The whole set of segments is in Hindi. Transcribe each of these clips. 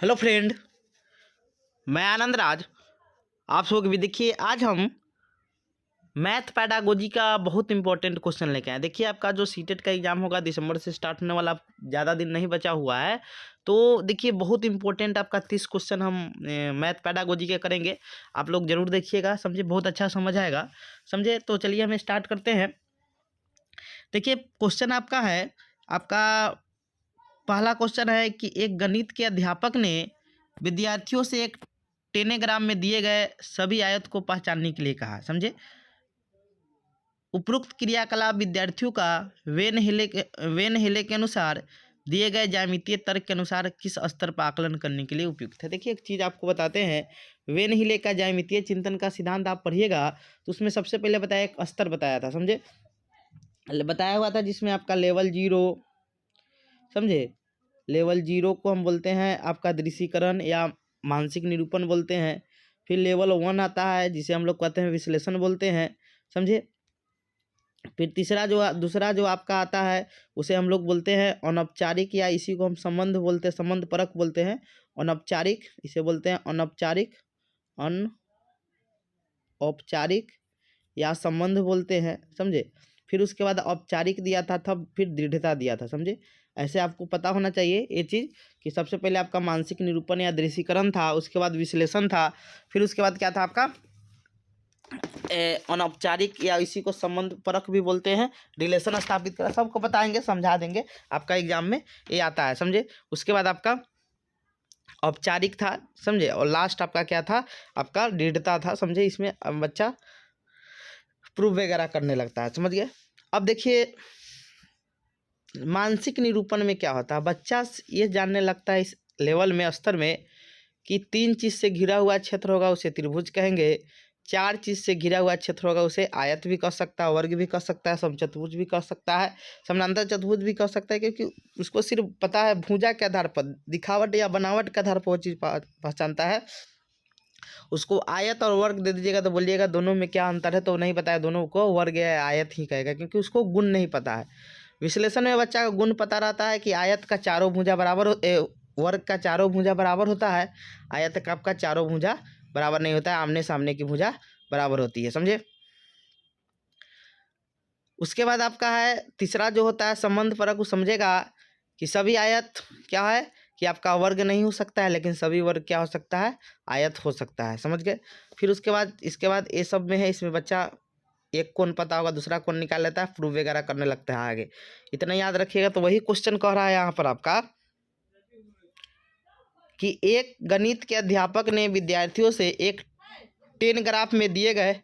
हेलो फ्रेंड, मैं आनंद राज। आप लोग भी देखिए, आज हम मैथ पैडागोजी का बहुत इंपॉर्टेंट क्वेश्चन लेके आए। देखिए, आपका जो सीटेट का एग्जाम होगा दिसंबर से स्टार्ट होने वाला, ज़्यादा दिन नहीं बचा हुआ है। तो देखिए, बहुत इंपॉर्टेंट आपका 30 क्वेश्चन हम मैथ पैडागोजी के करेंगे। आप लोग जरूर देखिएगा, समझे, बहुत अच्छा समझ आएगा, समझे। तो चलिए हम स्टार्ट करते हैं। देखिए, क्वेश्चन आपका है, आपका पहला क्वेश्चन है कि एक गणित के अध्यापक ने विद्यार्थियों से एक टेनेग्राम में दिए गए सभी आयत को पहचानने के लिए कहा। समझे, उपरोक्त क्रियाकलाप विद्यार्थियों का वेन हेले के अनुसार दिए गए ज्यामितीय तर्क के अनुसार किस स्तर पर आकलन करने के लिए उपयुक्त है। देखिए, एक चीज़ आपको बताते हैं, वेन हिले का ज्यामितीय चिंतन का सिद्धांत आप पढ़िएगा तो उसमें सबसे पहले बताया, एक स्तर बताया था, समझे, बताया हुआ था जिसमें आपका लेवल 0, समझे, लेवल 0 को हम बोलते हैं आपका दृश्यीकरण या मानसिक निरूपण बोलते हैं। फिर लेवल 1 आता है जिसे हम लोग कहते हैं विश्लेषण बोलते हैं, समझे। फिर दूसरा जो आपका आता है उसे हम लोग बोलते हैं अनौपचारिक, या इसी को हम संबंध बोलते हैं, संबंध परक बोलते हैं। अनौपचारिक, इसे बोलते हैं अनौपचारिक, अनौपचारिक या संबंध बोलते हैं, समझे। फिर उसके बाद औपचारिक दिया था, तब फिर दृढ़ता दिया था, समझे। ऐसे आपको पता होना चाहिए ये चीज़ कि सबसे पहले आपका मानसिक निरूपण या दृश्यीकरण था, उसके बाद विश्लेषण था, फिर उसके बाद क्या था आपका अनौपचारिक, या इसी को संबंध परक भी बोलते हैं, रिलेशन स्थापित करा। सबको बताएंगे, समझा देंगे, आपका एग्जाम में ये आता है, समझे। उसके बाद आपका औपचारिक था, समझे, और लास्ट आपका क्या था, आपका दृढ़ता था, समझे। इसमें बच्चा प्रूफ वगैरह करने लगता है, समझ गए। अब देखिए, मानसिक निरूपण में क्या होता है, बच्चा ये जानने लगता है इस लेवल में, स्तर में, कि 3 चीज़ से घिरा हुआ क्षेत्र होगा उसे त्रिभुज कहेंगे, 4 चीज़ से घिरा हुआ क्षेत्र होगा उसे आयत भी कह सकता है, वर्ग भी कह सकता है, समचतुर्भुज भी कह सकता है, समानांतर चतुर्भुज भी कह सकता है, क्योंकि उसको सिर्फ पता है भुजा के आधार पर, दिखावट या बनावट के आधार पर वो चीज़ पहचानता है। उसको आयत और वर्ग दे दीजिएगा तो बोलिएगा दोनों में क्या अंतर है, तो नहीं पता है, दोनों को वर्ग या आयत ही कहेगा, क्योंकि उसको गुण नहीं पता है। विश्लेषण में बच्चा का गुण पता रहता है कि आयत का चारों भुजा बराबर वर्ग का चारों भुजा बराबर होता है, आयत का आपका चारों भुजा बराबर नहीं होता है, आमने सामने की भुजा बराबर होती है, समझे। उसके बाद आपका है तीसरा जो होता है संबंध परक, वो समझेगा कि सभी आयत क्या है, कि आपका वर्ग नहीं हो सकता है, लेकिन सभी वर्ग क्या हो सकता है, आयत हो सकता है, समझ गए। फिर उसके बाद इसके बाद ये सब में है, इसमें बच्चा एक कोण पता होगा, दूसरा कोण निकाल लेता है, प्रूफ वगैरह करने लगता है आगे। इतना याद रखिएगा। तो वही क्वेश्चन कह रहा है यहाँ पर आपका कि एक गणित के अध्यापक ने विद्यार्थियों से एक 10 ग्राफ में दिए गए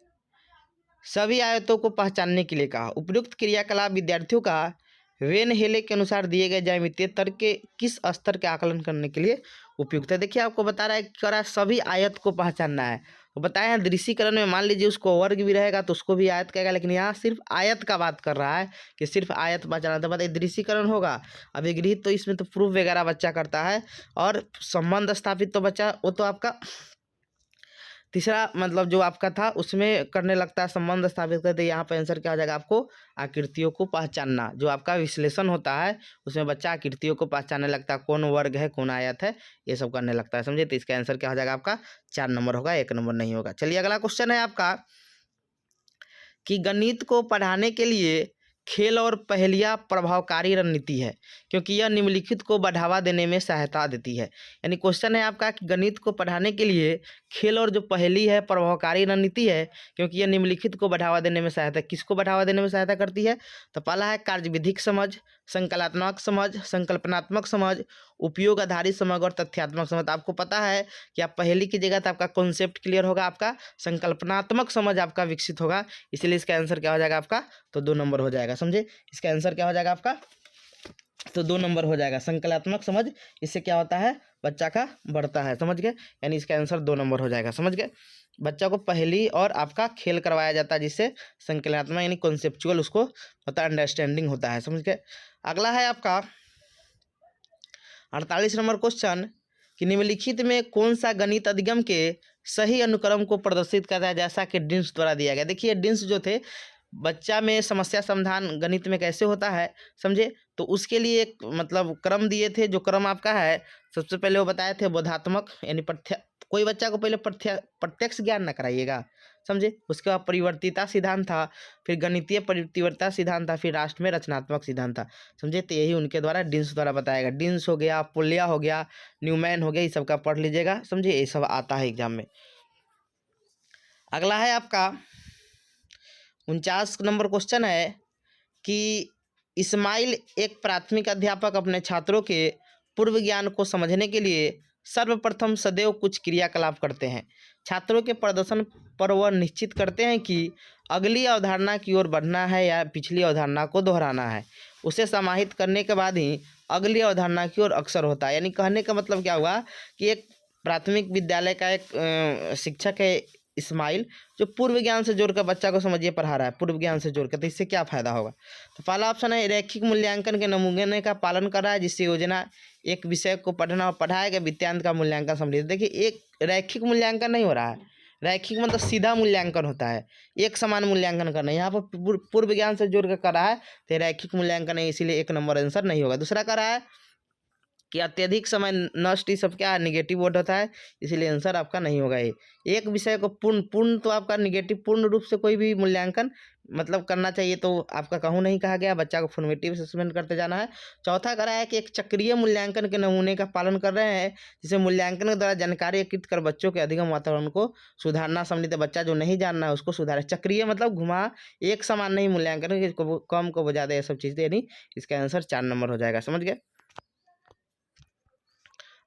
सभी आयतों को पहचानने के लिए कहा। उपयुक्त क्रियाकलाप विद्यार्थियों का वेन हेले के अनुसार दिए गए ज्यामितीय तर्क के किस स्तर के आकलन करने के लिए उपयुक्त है। देखिए, आपको बता रहा है, कह रहा है सभी आयत को पहचानना है। तो बताया है दृश्यीकरण में, मान लीजिए उसको वर्ग भी रहेगा तो उसको भी आयत कहेगा, लेकिन यहाँ सिर्फ आयत का बात कर रहा है कि सिर्फ आयत पहचाना। तो बताइए, दृश्यीकरण होगा, अभिगृहित तो इसमें तो प्रूफ वगैरह बच्चा करता है, और संबंध स्थापित तो बच्चा वो तो आपका तीसरा मतलब जो आपका था उसमें करने लगता है, संबंध स्थापित करते। यहाँ पर आंसर क्या हो जाएगा, आपको आकृतियों को पहचानना। जो आपका विश्लेषण होता है उसमें बच्चा आकृतियों को पहचानने लगता है, कौन वर्ग है, कौन आयत है, ये सब करने लगता है, समझे। तो इसका आंसर क्या हो जाएगा, आपका 4 नंबर होगा, 1 नंबर नहीं होगा। चलिए, अगला क्वेश्चन है आपका कि गणित को पढ़ाने के लिए खेल और पहेलियाँ प्रभावकारी रणनीति है, क्योंकि यह निम्नलिखित को बढ़ावा देने में सहायता देती है। यानी क्वेश्चन है आपका कि गणित को पढ़ाने के लिए खेल और जो पहेली है प्रभावकारी रणनीति है, क्योंकि यह निम्नलिखित को बढ़ावा देने में सहायता, किसको बढ़ावा देने में सहायता करती है। तो पहला है कार्यविधिक समझ, संकल्पनात्मक समझ, संकल्पनात्मक समझ, उपयोग आधारित समझ और तथ्यात्मक समझ। आपको पता है कि आप पहेली की जगह तो आपका कॉन्सेप्ट क्लियर होगा, आपका संकल्पनात्मक समझ आपका विकसित होगा, इसलिए इसका आंसर क्या हो जाएगा आपका, तो 2 नंबर हो जाएगा, समझे। इसका आंसर क्या हो जाएगा आपका, तो 2 नंबर हो जाएगा। संकल्पनात्मक समझ, इससे क्या होता है, बच्चा का बढ़ता है, समझ गए। यानी इसका आंसर 2 नंबर हो जाएगा, समझ गए। बच्चा को पहेली और आपका खेल करवाया जाता है, जिससे संकल्पनात्मक यानी कॉन्सेप्चुअल उसको होता है, अंडरस्टैंडिंग होता है, समझ गए। अगला है आपका 48 नंबर क्वेश्चन कि निम्नलिखित में कौन सा गणित अधिगम के सही अनुक्रम को प्रदर्शित करता है, जैसा कि डिन्स द्वारा दिया गया। देखिए, डिन्स जो थे, बच्चा में समस्या समाधान गणित में कैसे होता है, समझे। तो उसके लिए एक मतलब क्रम दिए थे, जो क्रम आपका है सबसे पहले वो बताए थे बोधात्मक, यानी कोई बच्चा को पहले प्रत्यक्ष ज्ञान ना कराइएगा, समझे। उसके बाद परिवर्तिता सिद्धांत था, फिर गणितीय परिवर्तिता सिद्धांत था, फिर राष्ट्र में रचनात्मक सिद्धांत था, समझे। तो यही उनके द्वारा डिंस द्वारा बताया गया। डिंस हो गया, पुलिया हो गया, न्यूमैन हो गया, ये सब का पढ़ लीजिएगा, समझे। ये सब आता है एग्जाम में। अगला है आपका 49 नंबर क्वेश्चन है कि इस्माइल एक प्राथमिक अध्यापक अपने छात्रों के पूर्व ज्ञान को समझने के लिए सर्वप्रथम सदैव कुछ क्रियाकलाप करते हैं। छात्रों के प्रदर्शन पर वह निश्चित करते हैं कि अगली अवधारणा की ओर बढ़ना है या पिछली अवधारणा को दोहराना है। उसे समाहित करने के बाद ही अगली अवधारणा की ओर अग्रसर होता है। यानी कहने का मतलब क्या हुआ कि एक प्राथमिक विद्यालय का एक शिक्षक है इस्माइल, जो पूर्व ज्ञान से जोड़कर बच्चा को समझिए पढ़ा रहा है, पूर्व ज्ञान से जोड़कर। तो इससे क्या फायदा होगा? तो पहला ऑप्शन है रैखिक मूल्यांकन के नमूने का पालन कर रहा है, जिससे योजना एक विषय को पढ़ना और पढ़ाया गया विषयांत का मूल्यांकन सम्मिलित। देखिए, एक रैखिक मूल्यांकन नहीं हो रहा है। रैखिक मतलब सीधा मूल्यांकन होता है, एक समान मूल्यांकन करना। यहाँ पर पूर्व ज्ञान से जोड़ कर रहा है, तो रैखिक मूल्यांकन है, इसीलिए एक नंबर आंसर नहीं होगा। दूसरा कर रहा है कि अत्यधिक समय नष्ट, ये सब क्या निगेटिव वर्ड होता है, इसीलिए आंसर आपका नहीं होगा। ये एक विषय को पूर्ण तो आपका निगेटिव, पूर्ण रूप से कोई भी मूल्यांकन मतलब करना चाहिए, तो आपका कहूँ नहीं कहा गया, बच्चा को फॉर्मेटिव असेसमेंट करते जाना है। चौथा करा है कि एक चक्रीय मूल्यांकन के नमूने का पालन कर रहे हैं, जिसे मूल्यांकन के द्वारा जानकारी एकत्रित कर बच्चों के अधिगम वातावरण को सुधारना सम्मिलित है। बच्चा जो नहीं जानना है उसको सुधारे। चक्रीय मतलब घुमा, एक समान नहीं मूल्यांकन, कम को ज़्यादा, ये सब चीज़ें, यानी इसका आंसर 4 नंबर हो जाएगा, समझ गए।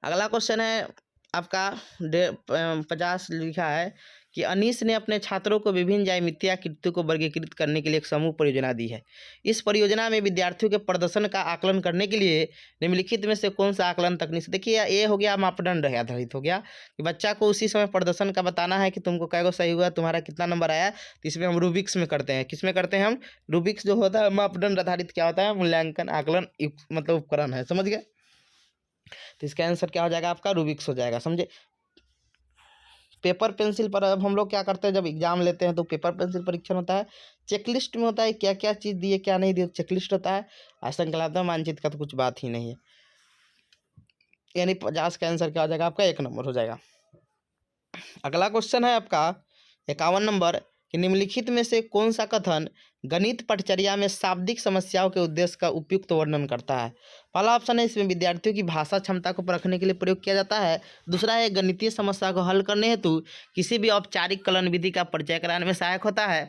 अगला क्वेश्चन है आपका 50 लिखा है कि अनीस ने अपने छात्रों को विभिन्न ज्यामितीय आकृतियों को वर्गीकृत करने के लिए एक समूह परियोजना दी है। इस परियोजना में विद्यार्थियों के प्रदर्शन का आकलन करने के लिए निम्नलिखित में से कौन सा आकलन तकनीक से, देखिए ये हो गया मापदंड आधारित हो गया कि बच्चा को उसी समय प्रदर्शन का बताना है कि तुमको कैगो सही हुआ, तुम्हारा कितना नंबर आया। तो इसमें हम रूबिक्स में करते हैं। किस में करते हैं हम? रूबिक्स जो होता है मापदंड आधारित क्या होता है? मूल्यांकन आकलन मतलब उपकरण है, समझ गए। तो इसका आंसर क्या हो जाएगा आपका? रूबिक्स हो जाएगा, समझे। पेपर पेंसिल पर अब हम लोग क्या करते हैं, जब एग्जाम लेते हैं तो पेपर पेंसिल परीक्षण होता है, चेकलिस्ट में होता है क्या क्या चीज़ दी है क्या नहीं दी, चेकलिस्ट होता है। संकल्पना मानचित्र का तो कुछ बात ही नहीं है। यानी 50 का आंसर क्या हो जाएगा आपका? 1 नंबर हो जाएगा। अगला क्वेश्चन है आपका 51 नंबर कि निम्नलिखित में से कौन सा कथन गणित पठचर्या में शाब्दिक समस्याओं के उद्देश्य का उपयुक्त वर्णन करता है? पहला ऑप्शन है इसमें विद्यार्थियों की भाषा क्षमता को परखने के लिए प्रयोग किया जाता है। दूसरा है गणितीय समस्या को हल करने हेतु किसी भी औपचारिक कलन विधि का परिचय कराने में सहायक होता है।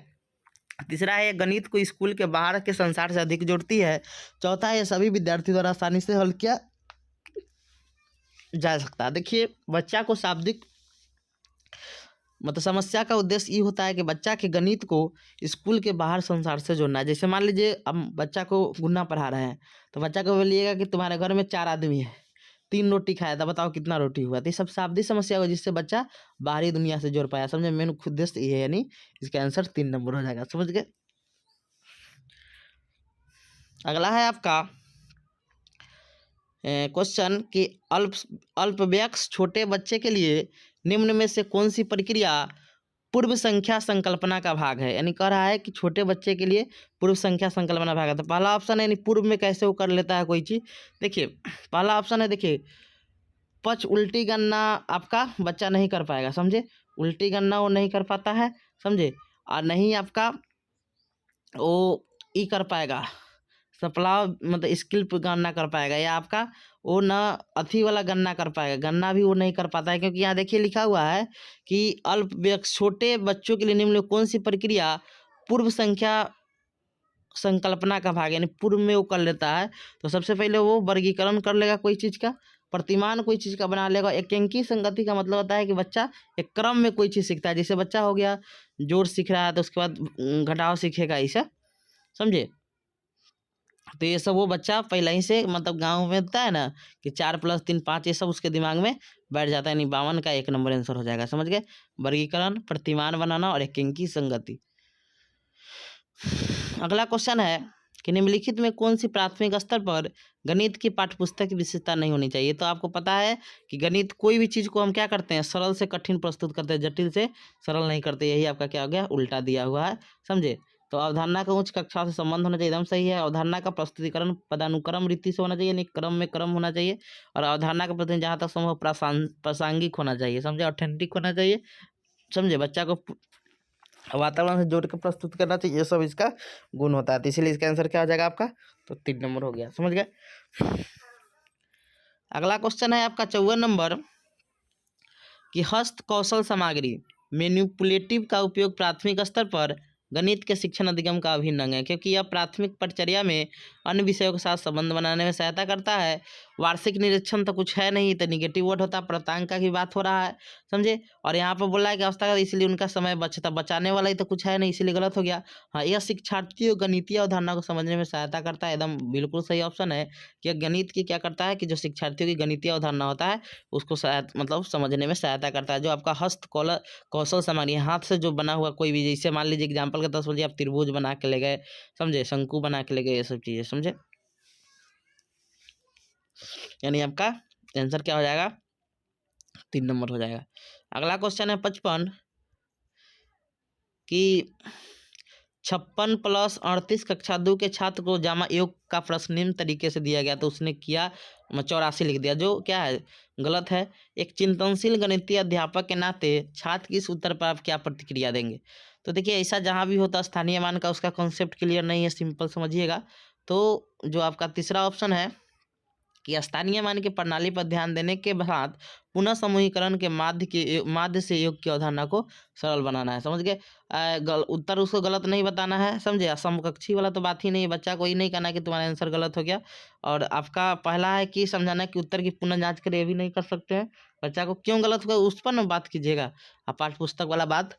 तीसरा है गणित को स्कूल के बाहर के संसार से अधिक जोड़ती है। चौथा है सभी विद्यार्थियों द्वारा आसानी से हल किया जा सकता है। देखिए, बच्चा को शाब्दिक मतलब समस्या का उद्देश्य ये होता है कि बच्चा के गणित को स्कूल के बाहर संसार से जोड़ना है। जैसे मान लीजिए अब बच्चा को गुन्ना पढ़ा रहे हैं, तो बच्चा को बोलिएगा कि तुम्हारे घर में 4 आदमी है, 3 रोटी खाया था, बताओ कितना रोटी हुआ। तो ये सब शाब्दिक समस्या हो जिससे बच्चा बाहरी दुनिया से जोड़ पाया, समझे। मेन उद्देश्य ये है, यानी इसका आंसर 3 नंबर हो जाएगा, समझ गए। अगला है आपका क्वेश्चन कि अल्पवयस्क छोटे बच्चे के लिए निम्न में से कौन सी प्रक्रिया पूर्व संख्या संकल्पना का भाग है? यानी कह रहा है कि छोटे बच्चे के लिए पूर्व संख्या संकल्पना भाग है। तो पहला ऑप्शन है, यानी पूर्व में कैसे वो कर लेता है कोई चीज़। देखिए पहला ऑप्शन है, देखिए पच उल्टी गणना आपका बच्चा नहीं कर पाएगा, समझे। उल्टी गणना वो नहीं कर पाता है, समझे। और नहीं आपका वो ई कर पाएगा, सप्लाव मतलब स्किल पर गणना कर पाएगा, या आपका वो ना अथी वाला गणना कर पाएगा, गणना भी वो नहीं कर पाता है। क्योंकि यहाँ देखिए लिखा हुआ है कि अल्पवयस्क छोटे बच्चों के लिए निम्न में कौन सी प्रक्रिया पूर्व संख्या संकल्पना का भाग, यानी पूर्व में वो कर लेता है। तो सबसे पहले वो वर्गीकरण कर लेगा कोई चीज़ का, प्रतिमान कोई चीज़ का बना लेगा। एक अंकी संगति का मतलब होता है कि बच्चा एक क्रम में कोई चीज़ सीखता है। जैसे बच्चा हो गया जोड़ सीख रहा है, तो उसके बाद घटाव सीखेगा, ऐसा, समझे। तो ये सब वो बच्चा पहले ही से मतलब गांव में होता है ना कि 4 + 3 5, ये सब उसके दिमाग में बैठ जाता है। यानी 52 का 1 नंबर आंसर हो जाएगा, समझ गए। वर्गीकरण, प्रतिमान बनाना और एकांकी संगति। अगला क्वेश्चन है कि निम्नलिखित में कौन सी प्राथमिक स्तर पर गणित की पाठ्यपुस्तक की विशेषता नहीं होनी चाहिए? तो आपको पता है कि गणित कोई भी चीज़ को हम क्या करते हैं, सरल से कठिन प्रस्तुत करते हैं, जटिल से सरल नहीं करते। यही आपका क्या हो गया, उल्टा दिया हुआ है, समझे। तो अवधारणा का उच्च कक्षा से संबंध होना चाहिए, एकदम सही है। अवधारणा का प्रस्तुतिकरण पदानुक्रम रीति से होना चाहिए, यानी क्रम में क्रम होना चाहिए। और अवधारणा का प्रतिनिधित्व जहाँ तक संभव प्रासंगिक होना चाहिए, समझे, ऑथेंटिक होना चाहिए, समझे। बच्चा को वातावरण से जोड़ के प्रस्तुत करना चाहिए, ये सब इसका गुण होता है। तो इसीलिए इसका आंसर क्या हो जाएगा आपका, तो 3 नंबर हो गया, समझ गए। अगला क्वेश्चन है आपका 54 नंबर कि हस्त कौशल सामग्री मैनिपुलेटिव का उपयोग प्राथमिक स्तर पर गणित के शिक्षण अधिगम का अभिन्न अंग है, क्योंकि यह प्राथमिक परिचर्या में अन्य विषयों के साथ संबंध बनाने में सहायता करता है। वार्षिक निरीक्षण तो कुछ है नहीं, तो निगेटिव वर्ड होता है, प्राप्तांक की बात हो रहा है, समझे। और यहाँ पर बोला है कि अवस्था, इसलिए उनका समय बचता, बचाने वाला ही तो कुछ है नहीं, इसीलिए गलत हो गया। हाँ, यह शिक्षार्थियों गणितीय अवधारणा को समझने में सहायता करता है, एकदम बिल्कुल सही ऑप्शन है कि गणित की क्या करता है कि जो शिक्षार्थियों की गणितीय अवधारणा होता है उसको मतलब समझने में सहायता करता है। जो आपका हस्त कौशल सामग्री, हाथ से जो बना हुआ कोई भी, जैसे मान लीजिए एग्जाम्पल के तौर पर आप त्रिभुज बना के ले गए, समझे, शंकु बना के ले गए, ये सब चीजें, समझे। यानी आपका आंसर क्या हो जाएगा, 3 नंबर हो जाएगा। अगला क्वेश्चन है 55 कि 56 + 38 कक्षा 2 के छात्र को जामा योग का प्रश्न निम्न तरीके से दिया गया, तो उसने किया 84 लिख दिया, जो क्या है, गलत है। एक चिंतनशील गणितीय अध्यापक के नाते छात्र की इस उत्तर पर आप क्या प्रतिक्रिया देंगे। तो देखिए, ऐसा जहाँ भी होता स्थानीय मान का उसका कॉन्सेप्ट क्लियर नहीं है, सिंपल समझिएगा। तो जो आपका तीसरा ऑप्शन है कि स्थानीय मान की प्रणाली पर ध्यान देने के बाद पुनः समूहीकरण के माध्य से योग की अवधारणा को सरल बनाना है, समझ गए। उत्तर उसको गलत नहीं बताना है, समझे। समकक्षी वाला तो बात ही नहीं, बच्चा को ही नहीं कहना कि तुम्हारा आंसर गलत हो गया। और आपका पहला है कि समझाना कि उत्तर की पुनः जांच करें, ये भी नहीं कर सकते हैं। बच्चा को क्यों गलत हुआ उस पर ना बात कीजिएगा, आप पाठ्य पुस्तक वाला बात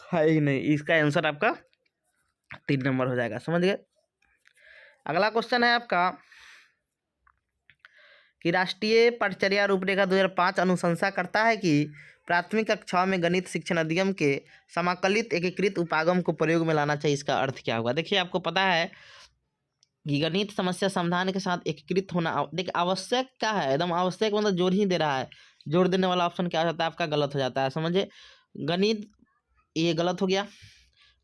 है ही नहीं। इसका आंसर आपका 3 नंबर हो जाएगा, समझ गए। अगला क्वेश्चन है आपका कि राष्ट्रीय पटचर्या रूपरेखा 2005 अनुशंसा करता है कि प्राथमिक कक्षाओं में गणित शिक्षण अधिगम के समाकलित एकीकृत उपागम को प्रयोग में लाना चाहिए। इसका अर्थ क्या होगा, देखिए आपको पता है कि गणित समस्या समाधान के साथ एकीकृत होना देखिए आवश्यक क्या है, एकदम आवश्यक, मतलब जोड़ ही दे रहा है। जोड़ देने वाला ऑप्शन क्या हो जाता है आपका, गलत हो जाता है, समझे। गणित, ये गलत हो गया।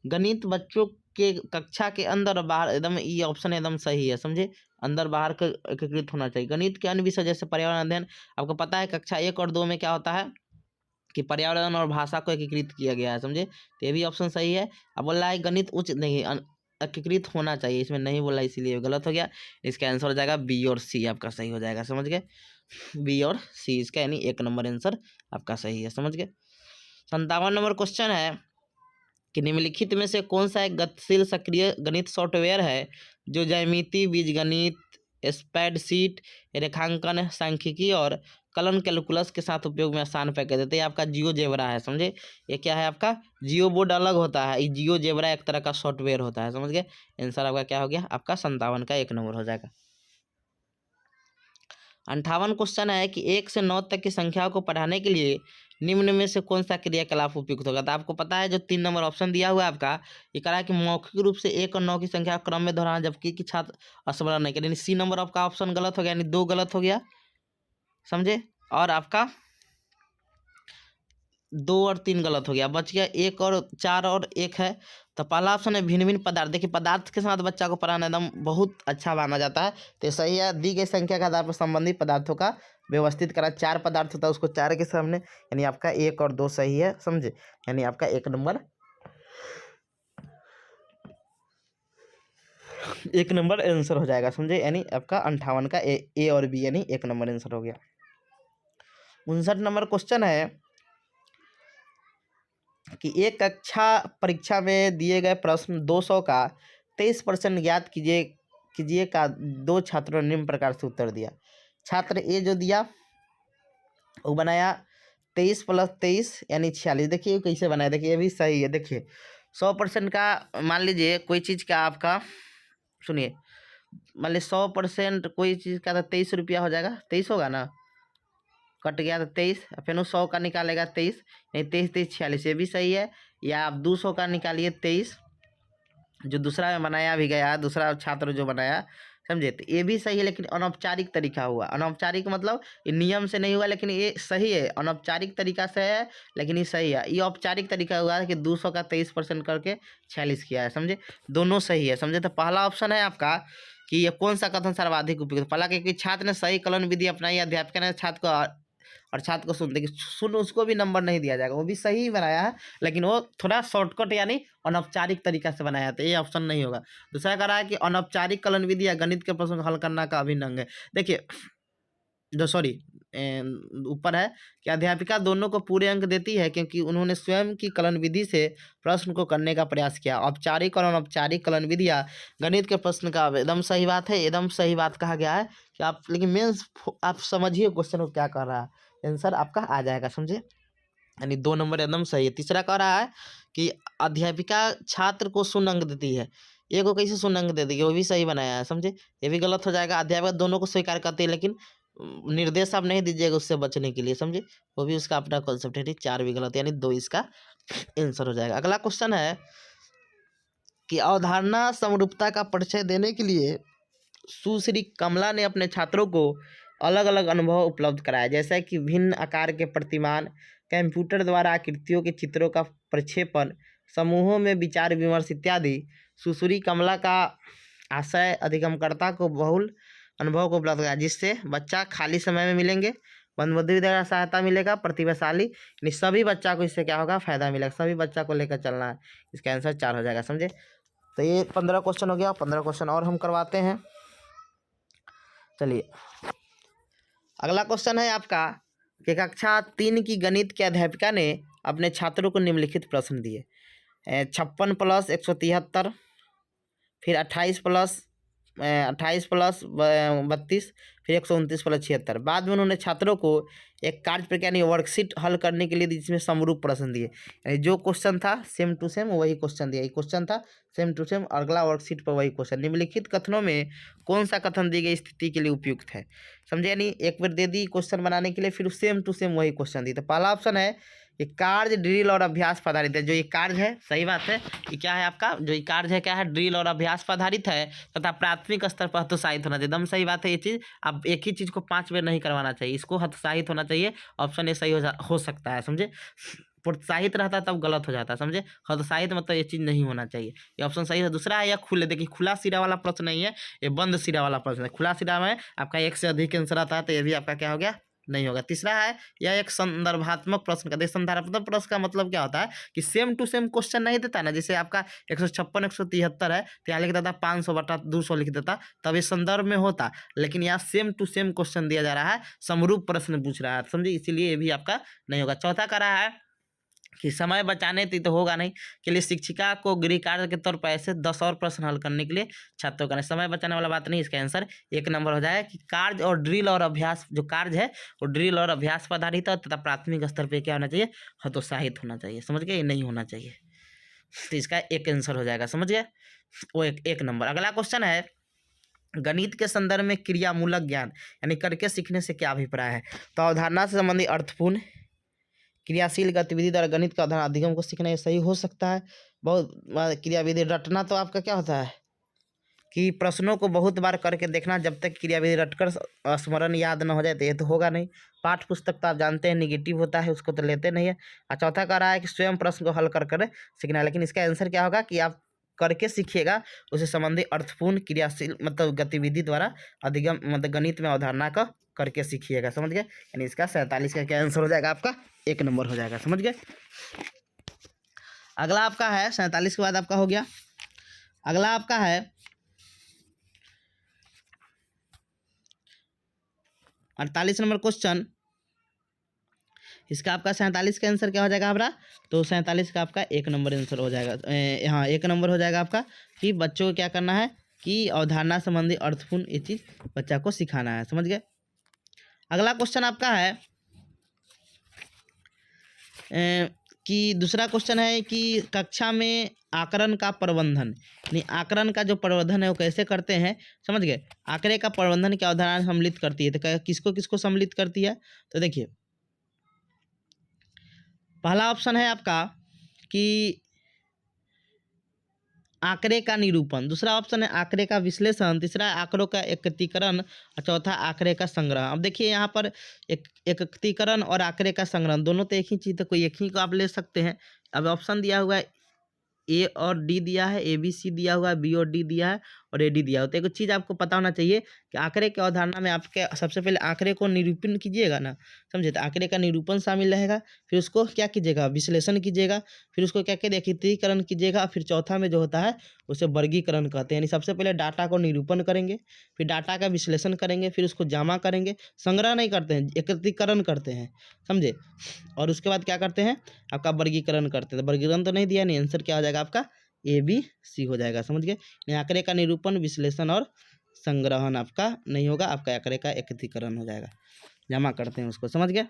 गणित बच्चों के कक्षा के अंदर और बाहर, एकदम ये ऑप्शन एकदम सही है, समझे। अंदर बाहर का एकीकृत होना चाहिए। गणित के अन्य विषय जैसे पर्यावरण अध्ययन, आपको पता है कक्षा 1 और 2 में क्या होता है कि पर्यावरण और भाषा को एकीकृत किया गया है, समझे। तो ये भी ऑप्शन सही है। अब बोल रहा है गणित उच्च नहीं, एकीकृत होना चाहिए, इसमें नहीं बोला, इसीलिए गलत हो गया। इसका आंसर हो जाएगा बी और सी, आपका सही हो जाएगा, समझ गए। बी और सी इसका, यानी 1 नंबर आंसर आपका सही है, समझ गए। 57 नंबर क्वेश्चन है कि निम्नलिखित में से कौन सा एक गतिशील सक्रिय गणित सॉफ्टवेयर है जो ज्यामिति, बीजगणित, स्प्रेडशीट, रेखांकन, सांख्यिकी और कलन कैलकुलस के साथ उपयोग में आसान पैकेज देते हैं। आपका जियोजेब्रा है, समझे। ये क्या है आपका, जियो बोर्ड अलग होता है, ये जियोजेब्रा एक तरह का सॉफ्टवेयर होता है, समझ गए। आंसर आपका क्या हो गया, आपका 57 का 1 नंबर हो जाएगा। 58 क्वेश्चन है कि 1 से 9 तक की संख्याओं को पढ़ाने के लिए निम्न में से कौन सा क्रियाकलाप उपयुक्त होगा। तो आपको पता है जो 3 नंबर ऑप्शन दिया हुआ है आपका, ये करा कि मौखिक रूप से 1 और 9 की संख्या क्रम में दोहराना, जबकि कि छात्र स्मरण नहीं करें। सी नंबर आपका ऑप्शन गलत हो गया, यानी 2 गलत हो गया, समझे। और आपका 2 और 3 गलत हो गया, बच गया 1 और 4 और 1 है। तो पहला ऑप्शन है भिन्न भिन्न पदार्थ। देखिए पदार्थ के साथ बच्चा को पढ़ाना एकदम बहुत अच्छा माना जाता है, तो सही है। दी गई संख्या के आधार पर संबंधित पदार्थों का व्यवस्थित करा, 4 पदार्थ होता है उसको 4 के सामने, यानी आपका 1 और 2 सही है, समझे। यानी आपका 1 नंबर 1 नंबर आंसर हो जाएगा, समझे। यानी आपका 58 का ए और बी, यानी 1 नंबर आंसर हो गया। 59 नंबर क्वेश्चन है कि एक कक्षा परीक्षा में दिए गए प्रश्न 200 का 23% ज्ञात कीजिए का 2 छात्रों ने निम्न प्रकार से उत्तर दिया। छात्र ए जो दिया वो बनाया 23 + 23 यानी 46। देखिए कैसे बनाया, देखिए ये भी सही है। देखिए 100% का, मान लीजिए कोई चीज़ का आपका, सुनिए, मान लीजिए 100% कोई चीज़ का तो 23 रुपया हो जाएगा, 23 होगा ना, कट गया तो 23, फिर 100 का निकालेगा 23, नहीं 23 23 46, ये भी सही है। या आप 200 का निकालिए 23, जो दूसरा में बनाया भी गया, दूसरा छात्र जो बनाया समझे। तो ये भी सही है, लेकिन अनौपचारिक तरीका हुआ। अनौपचारिक मतलब ये नियम से नहीं हुआ, लेकिन ये सही है। अनौपचारिक तरीका से है लेकिन ये सही है। ये औपचारिक तरीका हुआ है कि 200 का 23% करके 46 किया है, समझे। दोनों सही है, समझे। तो पहला ऑप्शन है आपका कि ये कौन सा कथन सर्वाधिक उपयुक्त। पहला कि छात्र ने सही कलन विधि अपनाई, अध्यापिका ने छात्र को और छात्र को सुन, देखिए सुन उसको भी नंबर नहीं दिया जाएगा, वो भी सही ही बनाया है, लेकिन वो थोड़ा शॉर्टकट यानी अनौपचारिक तरीका से बनाया है, तो ये ऑप्शन नहीं होगा। दूसरा कह रहा है कि अनौपचारिक कलन विधि या गणित के प्रश्न को हल करना का अभिन्न अंग है। देखिए जो सॉरी ऊपर है कि अध्यापिका दोनों को पूरे अंक देती है क्योंकि उन्होंने स्वयं की कलन विधि से प्रश्न को करने का प्रयास किया। औपचारिक और अनौपचारिक कलन विधियाँ गणित के प्रश्न का एकदम सही बात है, एकदम सही बात कहा गया है कि आप, लेकिन मेंस आप समझिए क्वेश्चन को क्या कर रहा है, आंसर आपका आ जाएगा, समझे। यानी 2 नंबर एकदम सही है। तीसरा कह रहा है कि अध्यापिका छात्र को शून्य अंक देती है, ये को कैसे शून्य अंक दे देगी, वो भी सही बनाया है, समझे। ये भी गलत हो जाएगा। अध्यापिका दोनों को स्वीकार करती है, लेकिन निर्देश आप नहीं दीजिएगा उससे बचने के लिए, समझे। वो भी उसका अपना कॉन्सेप्ट है। 4 भी गलत, यानी 2 इसका आंसर हो जाएगा। अगला क्वेश्चन है कि अवधारणा समरूपता का परिचय देने के लिए सुश्री कमला ने अपने छात्रों को अलग अलग अनुभव उपलब्ध कराया, जैसा कि भिन्न आकार के प्रतिमान, कंप्यूटर द्वारा आकृतियों के चित्रों का प्रक्षेपण, समूहों में विचार विमर्श इत्यादि। सुश्री कमला का आशय अधिगमकर्ता को बहुल अनुभव को उपलब्ध कराया, जिससे बच्चा खाली समय में मिलेंगे, मंदबुद्धि द्वारा सहायता मिलेगा, प्रतिभाशाली, यानी सभी बच्चा को इससे क्या होगा, फायदा मिलेगा। सभी बच्चा को लेकर चलना है, इसका आंसर 4 हो जाएगा, समझे। तो ये 15 क्वेश्चन हो गया। 15 क्वेश्चन और हम करवाते हैं, चलिए। अगला क्वेश्चन है आपका कि कक्षा 3 की गणित के अध्यापिका ने अपने छात्रों को निम्नलिखित प्रश्न दिए। 56 + 173, फिर 28 + 32, फिर 129 + 76। बाद में उन्होंने छात्रों को एक कार्य प्रक्रिया यानी वर्कशीट हल करने के लिए जिसमें समरूप प्रश्न दिए, यानी जो क्वेश्चन था सेम टू सेम वही क्वेश्चन दिया। ये क्वेश्चन था सेम टू सेम, अगला वर्कशीट पर वही क्वेश्चन। निम्नलिखित कथनों में कौन सा कथन दी गई स्थिति के लिए उपयुक्त है, समझे। यानी एक बार दे दी क्वेश्चन बनाने के लिए, फिर सेम टू सेम वही क्वेश्चन दी। तो पहला ऑप्शन है ये कार्य ड्रिल और अभ्यास पर आधारित है। जो ये कार्य है, सही बात है, ये क्या है आपका, जो ये कार्य है क्या है, ड्रिल और अभ्यास पर आधारित है तथा प्राथमिक स्तर पर हतोत्साहित होना चाहिए। एकदम सही बात है ये चीज़। अब एक ही चीज़ को 5 बार नहीं करवाना चाहिए, इसको हतोत्साहित होना चाहिए। ऑप्शन ये सही हो सकता है, समझे। प्रोत्साहित रहता तब गलत हो जाता, समझे। हतोत्साहित मतलब ये चीज़ नहीं होना चाहिए, ये ऑप्शन सही है। दूसरा है या खुले, देखिए खुला सिरा वाला प्रश्न नहीं है, ये बंद सिरा वाला प्रश्न है। खुला सिरा में आपका 1 से अधिक आंसर आता है, तो ये भी आपका क्या हो गया, नहीं होगा। तीसरा है यह एक संदर्भात्मक प्रश्न का। देखिए संदर्भात्मक प्रश्न का मतलब क्या होता है कि सेम टू सेम क्वेश्चन नहीं देता ना, जैसे आपका 156 173 है तो यहाँ लिख देता 500/200 लिख देता, तब ये संदर्भ में होता। लेकिन यहाँ सेम टू सेम क्वेश्चन दिया जा रहा है, समरूप प्रश्न पूछ रहा है, समझे, इसीलिए ये भी आपका नहीं होगा। चौथा कह रहा है कि समय बचाने तो होगा नहीं के लिए शिक्षिका को गृह कार्य के तौर पर ऐसे 10 और प्रश्न हल करने के लिए छात्रों का, समय बचाने वाला बात नहीं, इसका आंसर 1 नंबर हो जाएगा। कि कार्य और ड्रिल और अभ्यास, जो कार्य है वो ड्रिल और अभ्यास पर आधारित है तथा प्राथमिक स्तर पर क्या होना चाहिए, हतोत्साहित होना चाहिए, समझ गए, नहीं होना चाहिए। तो इसका 1 आंसर हो जाएगा, समझ गए, वो 1 नंबर। अगला क्वेश्चन है गणित के संदर्भ में क्रियामूलक ज्ञान यानी करके सीखने से क्या अभिप्राय है। तो अवधारणा से संबंधित अर्थपूर्ण क्रियाशील गतिविधि द्वारा गणित का अध्ययन अधिगम को सीखना, ये सही हो सकता है। बहुत क्रियाविधि रटना तो आपका क्या होता है कि प्रश्नों को बहुत बार करके देखना, जब तक क्रियाविधि रटकर स्मरण याद न हो जाए तो ये तो होगा नहीं। पाठ्य पुस्तक तो आप जानते हैं निगेटिव होता है, उसको तो लेते नहीं है। और चौथा कह रहा है कि स्वयं प्रश्न को हल कर सीखना, लेकिन इसका आंसर क्या होगा कि आप करके सीखिएगा, उससे संबंधित अर्थपूर्ण क्रियाशील मतलब गतिविधि द्वारा अधिगम मतलब गणित में अवधारणा का करके सीखिएगा, समझ गए। यानी इसका 47 का क्या आंसर हो जाएगा, आपका 1 नंबर हो जाएगा, समझ गए। अगला आपका है 47 के बाद आपका हो गया। अगला आपका है 48 नंबर क्वेश्चन। इसका आपका 47 का आंसर क्या हो जाएगा हमारा, तो 47 का आपका 1 नंबर आंसर हो जाएगा। हाँ 1 नंबर हो जाएगा आपका कि बच्चों को क्या करना है कि अवधारणा संबंधी अर्थपूर्ण ये चीज़ बच्चा को सिखाना है, समझ गए। अगला क्वेश्चन आपका है कि दूसरा क्वेश्चन है कि कक्षा में आकलन का प्रबंधन, यानी आकलन का जो प्रबंधन है वो कैसे करते हैं, समझ गए। आंकड़े का प्रबंधन क्या अवधारणा सम्मिलित करती है, तो किसको किसको सम्मिलित करती है, तो देखिए पहला ऑप्शन है आपका कि आंकड़े का निरूपण, दूसरा ऑप्शन है आंकड़े का विश्लेषण, तीसरा है आंकड़ों का एकत्रीकरण और चौथा आंकड़े का संग्रह। अब देखिए यहाँ पर एकत्रीकरण और आंकड़े का संग्रह दोनों तो एक ही चीज़, तो कोई एक ही को आप ले सकते हैं। अब ऑप्शन दिया हुआ है ए और डी दिया है, ए बी सी दिया हुआ है, बी और डी दिया है और ए डी दिया हुआ है। तो एक चीज़ आपको पता होना चाहिए कि आंकड़े की अवधारणा में आपके सबसे पहले आंकड़े को निरूपण कीजिएगा ना, समझे, तो आंकड़े का निरूपण शामिल रहेगा, फिर उसको क्या कीजिएगा, विश्लेषण कीजिएगा, फिर उसको क्या कहते हैं, एकत्रीकरण कीजिएगा, फिर चौथा में जो होता है उसे वर्गीकरण कहते हैं। यानी सबसे पहले डाटा को निरूपण करेंगे, फिर डाटा का विश्लेषण करेंगे, फिर उसको जमा करेंगे, संग्रह नहीं करते हैं, एकत्रीकरण करते हैं, समझे, और उसके बाद क्या करते हैं, आपका वर्गीकरण करते हैं। तो वर्गीकरण तो नहीं दिया, नहीं, आंसर क्या हो जाएगा आपका ए बी सी हो जाएगा, समझ गए। आंकड़े का निरूपण, विश्लेषण और संग्रहण आपका नहीं होगा, आपका आंकड़े का एकत्रीकरण हो जाएगा, जमा करते हैं उसको, समझ गए।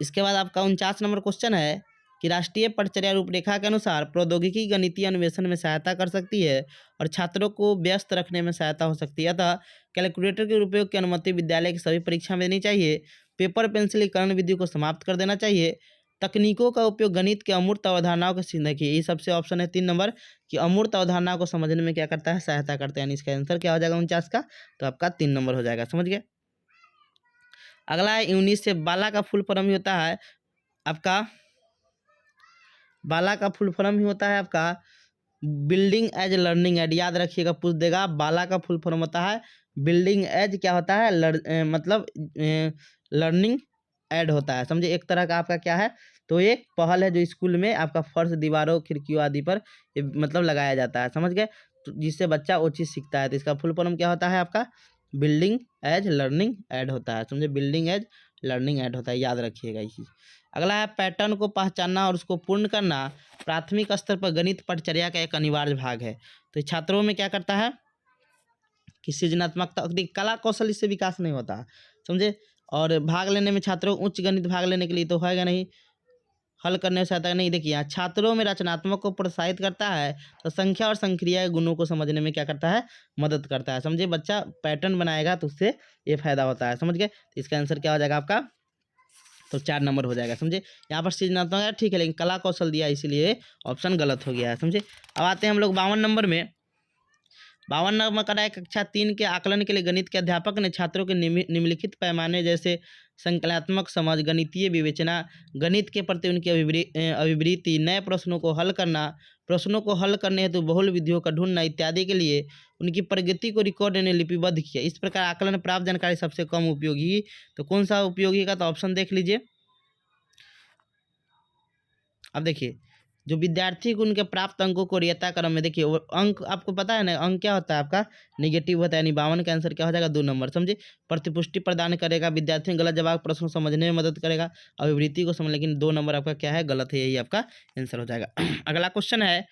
इसके बाद आपका 49 नंबर क्वेश्चन है कि राष्ट्रीय पटचर्या रूपरेखा के अनुसार प्रौद्योगिकी गणितीय अन्वेषण में सहायता कर सकती है और छात्रों को व्यस्त रखने में सहायता हो सकती है, अतः कैलकुलेटर के उपयोग की अनुमति विद्यालय की सभी परीक्षा में देनी चाहिए, पेपर पेंसिलीकरण विधि को समाप्त कर देना चाहिए, तकनीकों का उपयोग गणित के अमूर्त अवधारणाओं के सीखने की, ये सबसे ऑप्शन है 3 नंबर कि अमूर्त अवधारणाओं को समझने में क्या करता है, सहायता करता है। यानी इसका आंसर क्या हो जाएगा 49 का, तो आपका 3 नंबर हो जाएगा, समझ गए। अगला है 19 से, बाला का फुल फॉर्म ही होता है आपका, बाला का फुल फॉर्म ही होता है आपका बिल्डिंग एज लर्निंग एड, याद रखिएगा, पूछ देगा। बाला का फुल फॉर्म होता है बिल्डिंग एज, क्या होता है, मतलब लर्निंग एड होता है, समझे, एक तरह का आपका क्या है, तो एक पहल है जो स्कूल में आपका फर्श, दीवारों, खिड़कियों आदि पर मतलब लगाया जाता है, समझ गए, तो जिससे बच्चा वो चीज़ सीखता है। तो इसका फुल फॉर्म क्या होता है आपका बिल्डिंग एज लर्निंग एड होता है, समझे, बिल्डिंग एज लर्निंग एड होता है, याद रखिएगा ये चीज़। अगला है पैटर्न को पहचानना और उसको पूर्ण करना प्राथमिक स्तर पर गणित पटचर्या का एक अनिवार्य भाग है। तो छात्रों में क्या करता है कि सृजनात्मकता, कला कौशल इससे विकास नहीं होता, समझे, और भाग लेने में छात्रों उच्च गणित भाग लेने के लिए तो होगा नहीं, हल करने से आता नहीं। देखिए यहाँ छात्रों में रचनात्मक को प्रोत्साहित करता है, तो संख्या और संक्रिया गुणों को समझने में क्या करता है, मदद करता है, समझे, बच्चा पैटर्न बनाएगा तो उससे ये फायदा होता है, समझ गए। तो इसका आंसर क्या हो जाएगा आपका, तो 4 नंबर हो जाएगा, समझे। यहाँ पर सृजनात्मक है ठीक है, लेकिन कला कौशल दिया इसीलिए ऑप्शन गलत हो गया है, समझे। अब आते हैं हम लोग 52 नंबर में। 52 नंबर का है कक्षा 3 के आकलन के लिए गणित के अध्यापक ने छात्रों के निम्नलिखित पैमाने जैसे संकलनात्मक समझ, गणितीय विवेचना, गणित के प्रति उनकी अभिवृत्ति, नए प्रश्नों को हल करना, प्रश्नों को हल करने हेतु बहुल विधियों का ढूंढना इत्यादि के लिए उनकी प्रगति को रिकॉर्ड ने लिपिबद्ध किया। इस प्रकार आकलन प्राप्त जानकारी सबसे कम उपयोगी, तो कौन सा उपयोगी का, तो ऑप्शन देख लीजिए। अब देखिए जो विद्यार्थी को उनके प्राप्त अंकों को वरीयता क्रम में, देखिए वो अंक आपको पता है ना, अंक क्या होता है आपका निगेटिव होता है, यानी 52 का आंसर क्या हो जाएगा 2 नंबर, समझे। प्रतिपुष्टि प्रदान करेगा, विद्यार्थी गलत जवाब प्रश्न समझने में मदद करेगा, अभिवृत्ति को समझ, लेकिन 2 नंबर आपका क्या है, गलत है, यही आपका आंसर हो जाएगा। अगला क्वेश्चन है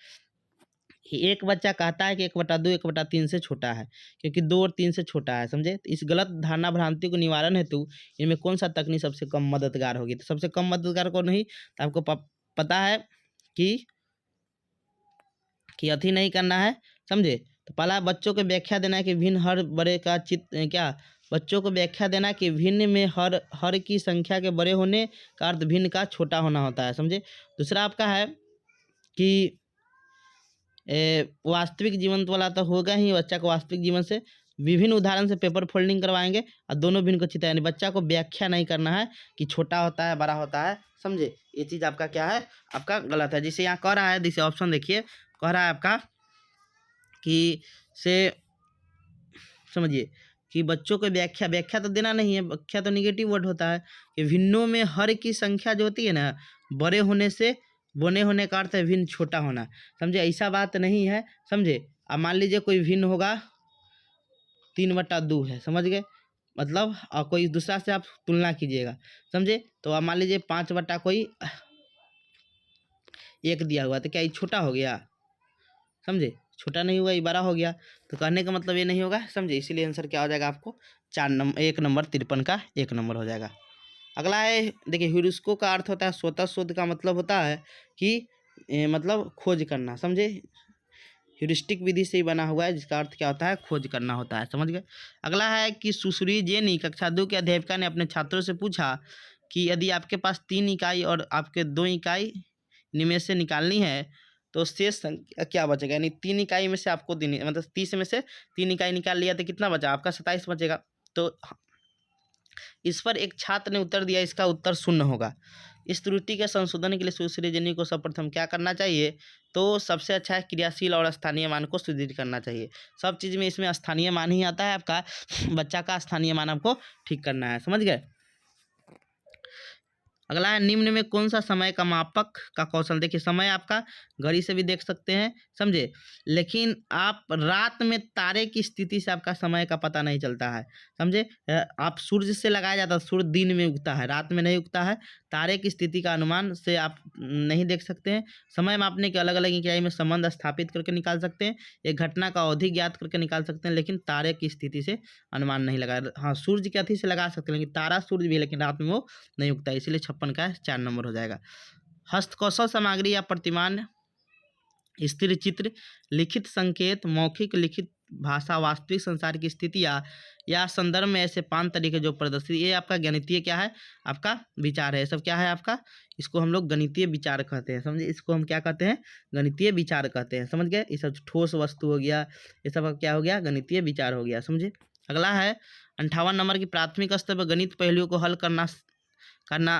कि एक बच्चा कहता है कि 1/2 1/3 से छोटा है, क्योंकि 2 और 3 से छोटा है, समझे। तो इस गलत धारणा भ्रांति को निवारण हेतु इनमें कौन सा तकनीक सबसे कम मददगार होगी, तो सबसे कम मददगार को नहीं, तो आपको पता है कि अथी नहीं करना है, समझे। तो पहला बच्चों को व्याख्या देना है कि भिन्न हर बड़े का क्या, बच्चों को व्याख्या देना कि भिन्न में हर की संख्या के बड़े होने का अर्थ भिन्न का छोटा होना होता है, समझे। दूसरा आपका है कि वास्तविक जीवन वाला तो होगा ही, बच्चा को वास्तविक जीवन से विभिन्न उदाहरण से पेपर फोल्डिंग करवाएंगे और दोनों भिन्न को चित्र, यानी बच्चा को व्याख्या नहीं करना है कि छोटा होता है बड़ा होता है, समझे। ये चीज़ आपका क्या है, आपका गलत है। जिसे यहाँ कह रहा है, जिसे ऑप्शन देखिए कह रहा है आपका कि से समझिए कि बच्चों को व्याख्या तो देना नहीं है, व्याख्या तो निगेटिव वर्ड होता है कि भिन्नों में हर की संख्या जो होती है ना, बड़े होने से बोने होने का अर्थ है भिन्न छोटा होना, समझे, ऐसा बात नहीं है, समझे। अब मान लीजिए कोई भिन्न होगा 3/2 है, समझ गए, मतलब कोई दूसरा से आप तुलना कीजिएगा, समझे। तो अब मान लीजिए 5/1 दिया हुआ, तो क्या ये छोटा हो गया, समझे, छोटा नहीं हुआ, ये बड़ा हो गया। तो कहने का मतलब ये नहीं होगा, समझे, इसीलिए आंसर क्या हो जाएगा आपको 1 नंबर 53 का 1 नंबर हो जाएगा। अगला है, देखिए ह्यूरिस्को का अर्थ होता है स्वतः शोध का मतलब होता है कि मतलब खोज करना, समझे, ह्यूरिस्टिक विधि से ही बना हुआ है, जिसका अर्थ क्या होता है, खोज करना होता है, समझ गए। अगला है कि सुश्री जेनी कक्षा 2 के अध्यापिका ने अपने छात्रों से पूछा कि यदि आपके पास 3 इकाई और आपके 2 इकाई इनमें से निकालनी है तो शेष संख्या क्या बचेगा, यानी 3 इकाई में से आपको मतलब 30 में से 3 इकाई निकाल लिया तो कितना बचा आपका 27 बचेगा। तो इस पर एक छात्र ने उत्तर दिया, इसका उत्तर 0 होगा। इस त्रुटि के संशोधन के लिए सुश्री जेनी को सर्वप्रथम क्या करना चाहिए, तो सबसे अच्छा है क्रियाशील और स्थानीय मान को सुदृढ़ करना चाहिए। सब चीज़ में इसमें स्थानीय मान ही आता है आपका, बच्चा का स्थानीय मान आपको ठीक करना है, समझ गए। अगला है निम्न में कौन सा समय का मापक का कौशल। देखिए समय आपका घड़ी से भी देख सकते हैं, समझे, लेकिन आप रात में तारे की स्थिति से आपका समय का पता नहीं चलता है, समझे। आप सूर्य से लगाया जाता है, सूर्य दिन में उगता है, रात में नहीं उगता है। तारे की स्थिति का अनुमान से आप नहीं देख सकते हैं। समय मापने के अलग अलग इकाई में संबंध स्थापित करके निकाल सकते हैं, एक घटना का अवधि ज्ञात करके निकाल सकते हैं, लेकिन तारे की स्थिति से अनुमान नहीं लगा। हाँ, सूर्य की अथी से लगा सकते हैं, लेकिन तारा सूर्य भी है, लेकिन रात में वो नहीं उगता, इसलिए 56 का 4 नंबर हो जाएगा। हस्तकौशल सामग्री या प्रतिमान, स्थिर चित्र, लिखित संकेत, मौखिक लिखित भाषा, वास्तविक संसार की स्थितियाँ या संदर्भ में ऐसे 5 तरीके जो प्रदर्शित, ये आपका गणितीय क्या है, आपका विचार है। ये सब क्या है आपका, इसको हम लोग गणितीय विचार कहते हैं, समझे। इसको हम क्या कहते हैं, गणितीय विचार कहते हैं, समझ गए। ये सब ठोस वस्तु हो गया, ये सब क्या हो गया, गणितीय विचार हो गया, समझे। अगला है 58 नंबर की, प्राथमिक स्तर पर गणित पहलुओं को हल करना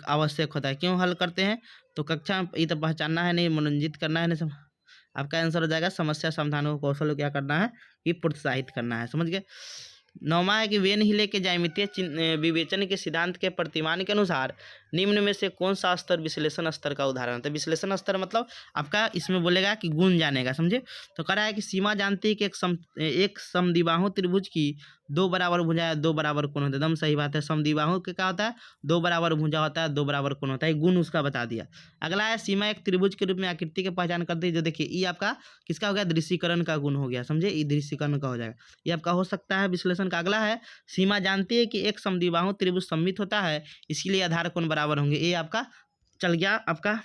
आवश्यक होता है। क्यों हल करते हैं, तो कक्षा में ये तो पहचानना है, नहीं मनोरंजित करना है, नहीं आपका आंसर हो जाएगा समस्या समाधान को कौशल क्या करना है, ये प्रोत्साहित करना है, समझ गए। 9वां है कि वेन हिले के ज्यामितीय विवेचन के सिद्धांत के प्रतिमान के अनुसार निम्न में से कौन सा स्तर विश्लेषण स्तर का उदाहरण है। तो विश्लेषण स्तर मतलब आपका इसमें बोलेगा कि गुण जानेगा, समझे। तो कह रहा है कि सीमा जानती है कि एक समद्विबाहु त्रिभुज की 2 बराबर भुजा या 2 बराबर कोण होता है। एकदम सही बात है, समद्विबाहु के क्या होता है, 2 बराबर भुजा होता है, 2 बराबर कोण होता है, गुण उसका बता दिया। अगला है सीमा एक त्रिभुज के रूप में आकृति की पहचान करती है। जो देखिए ये आपका किसका हो गया, दृश्यीकरण का गुण हो गया, समझे, ये दृश्यीकरण का हो जाएगा, ये आपका हो सकता है विश्लेषण का। अगला है सीमा जानती है कि एक समद्विबाहु त्रिभुज सममित होता है, इसलिए आधार कोण बराबर होंगे। ये आपका चल गया आपका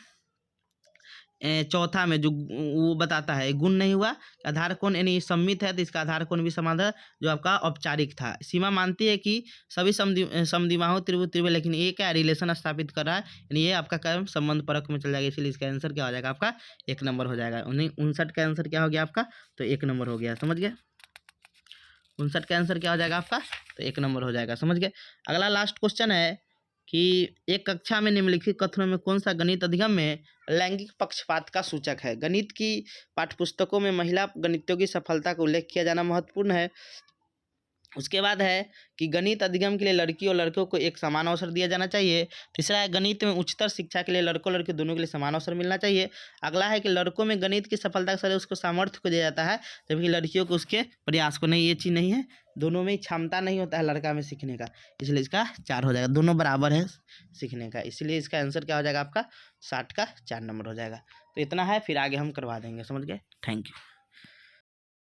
चौथा में, जो वो बताता है गुण नहीं हुआ, आधार कोण यानी सममित है तो इसका आधार कोण भी समान है, जो आपका औपचारिक था। सीमा मानती है कि सभी समद्विबाहु त्रिभुज, लेकिन ये क्या रिलेशन स्थापित कर रहा है, यानी ये आपका क्या संबंध परक में चल जाएगा, इसलिए इसका आंसर क्या हो जाएगा आपका 1 नंबर हो जाएगा। 59 का आंसर क्या हो गया आपका, तो 1 नंबर हो गया, समझ गए। 59 का आंसर क्या हो जाएगा आपका, तो 1 नंबर हो जाएगा, समझ गए। अगला लास्ट क्वेश्चन है कि एक कक्षा में निम्नलिखित कथनों में कौन सा गणित अधिगम में लैंगिक पक्षपात का सूचक है। गणित की पाठ्यपुस्तकों में महिला गणितज्ञों की सफलता का उल्लेख किया जाना महत्वपूर्ण है। उसके बाद है कि गणित अधिगम के लिए लड़की और लड़कों को एक समान अवसर दिया जाना चाहिए। तीसरा है गणित में उच्चतर शिक्षा के लिए लड़कों लड़के दोनों के लिए समान अवसर मिलना चाहिए। अगला है कि लड़कों में गणित की सफलता के साथ उसको सामर्थ्य को दिया जाता है, जबकि लड़कियों को उसके प्रयास को नहीं। ये चीज़ नहीं है, दोनों में क्षमता नहीं होता है लड़का में सीखने का, इसलिए इसका 4 हो जाएगा। दोनों बराबर है सीखने का, इसलिए इसका आंसर क्या हो जाएगा आपका 60 का 4 नंबर हो जाएगा। तो इतना है, फिर आगे हम करवा देंगे, समझ गए। Thank you.